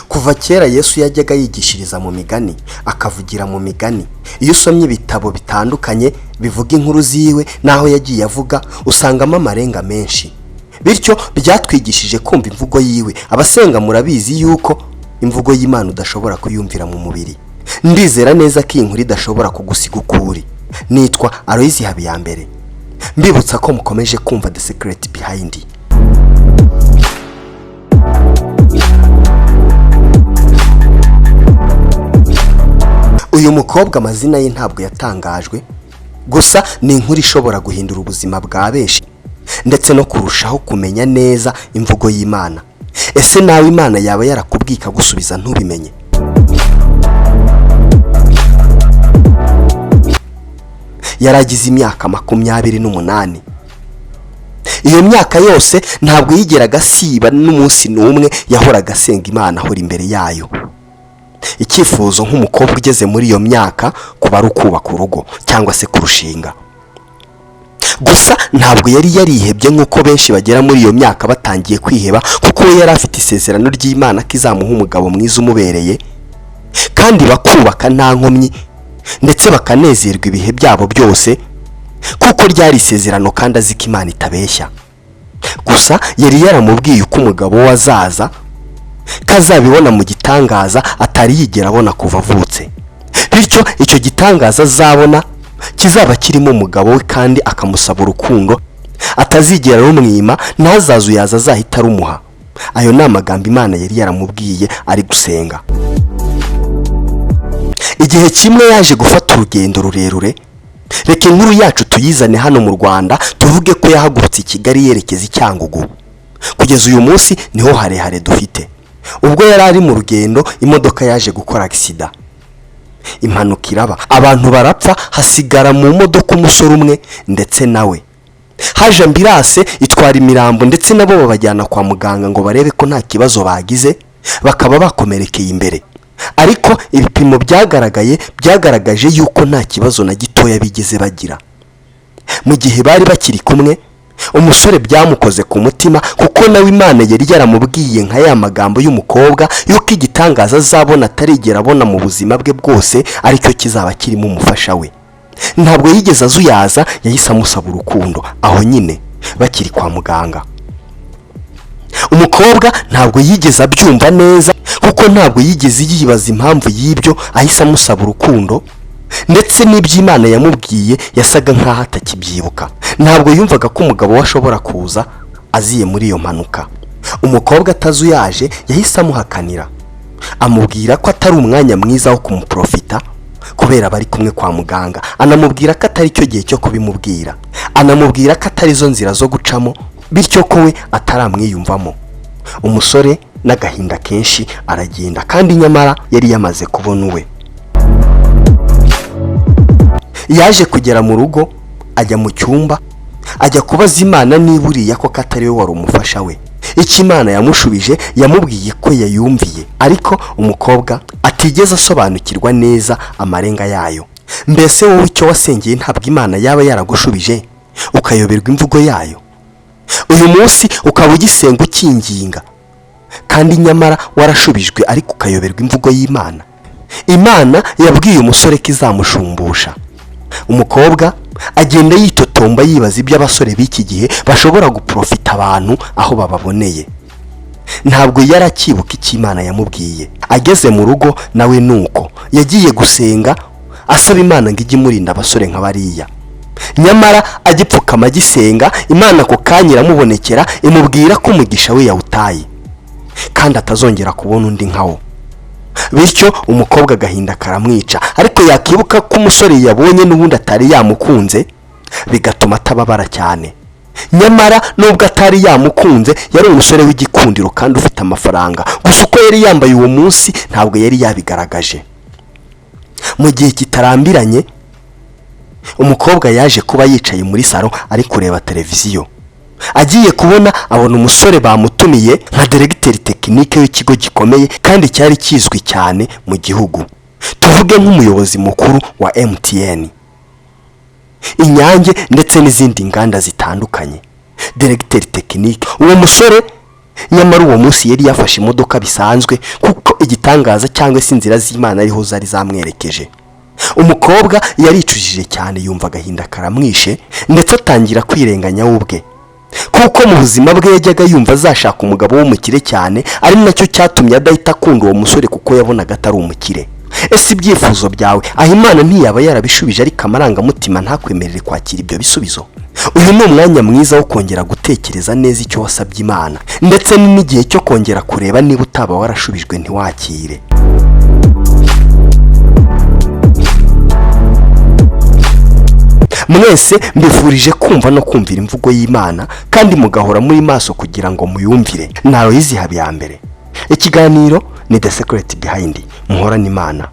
Kuva kera Yesu yajyaga yigishiriza mu migani, akavugira mu migani. Iyo usomye ibitabo bitandukanye bivuga inkuru ziwe naho yagiye avuga, usangamo amarenga menshi. Bityo byatwigishije kumva imvugo yiwe. Abasenga murabizi yuko imvugo y'Imana udashobora kuyumvira mu mubiri. Ndizera neza ko iyi nkuru idashobora kugusiga ukuri. Nitwa Aloyizi Habiyambere, mbibutsa ko mukomeje kumva The Secret Behind. Uyu mukobwa amazina ye ntabwo yatangajwe, gusa ni inkuru ishobora guhindura ubuzima bwa benshi ndetse no kurushaho kumenya neza imvugo y'Imana. Ese nawe Imana yaba yarakubwika gusubiza ntubimenye? Yaragize imyaka 28. Iyo myaka yose ntabwo yigeraga siba n'umunsi n'umwe, yahoraga asenga Imana ahora imbere yayo. Icyifuzo nk'umukobwa ugeze muri iyo myaka kuba ari ukubaka urugo cyangwa se kurushinga. Gusa ntabwo yari yarihebye nk'uko benshi bagera muri iyo myaka batangiye kwiheba, kuko we yari afite isezerano ry'Imana ko izamuha umugabo mwiza umubereye kandi bakubaka nta nkomyi ndetse bakanezerwa ibihe byabo byose, kuko ryari isezerano kandi azi ko Imana itabeshya. Gusa yari yaramubwiye uko umugabo we azaza, kazabibona mu gitangaza atari yigera abona kuva avutse. Bityo icyo gitangaza azabona kizaba kirimo umugabo we kandi akamusaba urukundo atazigera rumwima, ntazazuyaza azahita arumuha. Ayo ni amagambo Imana yari yaramubwiye ari gusenga. Igihe kimwe yaje gufata urugendo rurerure. Reka inkuru yacu tuyizane hano mu Rwanda, tuvuge ko yahagurutse i Kigali yerekeza i Cyangugu. Kugeza uyu munsi niho harehare dufite. Ubwo yari ari mu rugendo, imodoka yaje gukora accident. Impanuka iraba, abantu barapfa, hasigara mu modoka umusore umwe ndetse nawe. Haje ambulance itwara imirambo ndetse nabo babajyana kwa muganga ngo barebe ko nta kibazo bagize, bakaba bakomerekeye imbere. Ariko ibipimo byagaragaje yuko nta kibazo na gitoya bigeze bagira. Mu gihe bari bakiri kumwe, umusore byamukoze ku mutima, kuko nawe Imana yari yaramubwiye nka ya magambo y'umukobwa yuko igitangaza azabona atarigera abona mu buzima bwe bwose aricyo kizaba kirimo umufasha we. Ntabwo yigeze azuyaza, yahise amusaba urukundo aho nyine bakiri kwa muganga. Umukobwa ntabwo yigeze abyumva neza, kuko ntabwo yigeze yibaza impamvu y'ibyo, ahise amusaba urukundo ndetse n'iby'Imana yamubwiye yasaga nkaho atakibyibuka. Ntabwo yumvaga ko umugabo we ashobora kuza aziye muri iyo mpanuka. Umukobwa atazuyaje yahise amuhakanira, amubwira ko atari umwanya mwiza wo kumuprofita kubera bari kumwe kwa muganga. Anamubwira ko atari cyo gihe cyo kubimubwira, anamubwira ko atari zo nzira zo gucamo, bityo ko we ataramwiyumvamo. Umusore n'agahinda kenshi aragenda, kandi nyamara yari yamaze kubona uwe. Yaje kugera mu rugo, ajya mu cyumba, ajya kubaza Imana niba uriya ko atari we wari umufasha we. Icyo Imana yamushubije, yamubwiye ko yayumviye, ariko umukobwa atigeze asobanukirwa neza amarenga yayo. Mbese wowe icyo wasengeye ntabwo Imana yaba yaragushubije ukayoberwa imvugo yayo? Uyu munsi ukaba ugisenga ukinginga, kandi nyamara warashubijwe ariko ukayoberwa imvugo y'Imana. Imana yabwiye umusore ko izamushumbusha. Umukobwa agenda yitotomba yibaza ibyo abasore b'iki gihe bashobora guprofita abantu aho bababoneye. Ntabwo yarakibuka icyo Imana yamubwiye. Ageze mu rugo nawe nuko yagiye gusenga asaba Imana ngo ijye imurinda abasore nk'abariya. Nyamara agipfukama gisenga, Imana ko kanyira mubonekera imubwira ko umugisha we yawutaye kandi atazongera kubona undi nkawo. Bityo umukobwa agahinda karamwica, ariko yakibuka ko umusore yabonye n'ubundi atari yamukunze, bigatuma atababara cyane. Nyamara nubwo atari yamukunze, yari umusore w'igikundiro kandi ufite amafaranga. Gusa uko yari yambaye uwo munsi ntabwo yari yabigaragaje. Mu gihe kitarambiranye, umukobwa yaje kuba yicaye muri salo ari kureba televiziyo. agiye kubona abona umusore bamutumiye nka diregiteri tekinike w'ikigo gikomeye kandi cyari kizwi cyane mu gihugu, tuvuge nk'umuyobozi mukuru wa MTN, Inyange ndetse n'izindi nganda zitandukanye. Diregiteri tekinike uwo musore nyamara uwo munsi yari yafashe imodoka bisanzwe kuko igitangaza cyangwa se inzira z'Imana ariho zari zamwerekeje. Umukobwa yaricujije cyane, yumva agahinda karamwishe ndetse atangira kwirenganya ubwe, kuko mu buzima bwe yajyaga yumva azashaka umugabo w'umukire cyane, ari nacyo cyatumye adahita akunda uwo musore kuko yabonaga atari umukire. Ese ibyifuzo byawe aho Imana ntiyaba yarabishubije ariko amarangamutima ntakwemerere kwakira ibyo bisubizo? Uyu ni umwanya mwiza wo kongera gutekereza neza icyo wasabye Imana, ndetse n'igihe cyo kongera kureba niba utaba warashubijwe ntiwakire. Mwese mbifurije kumva no kumvira imvugo y'Imana kandi mugahora muri maso kugira ngo muyumvire. Nawe yizihabi ya mbere. Ikiganiro ni The Secret Behind. Muhorane Imana.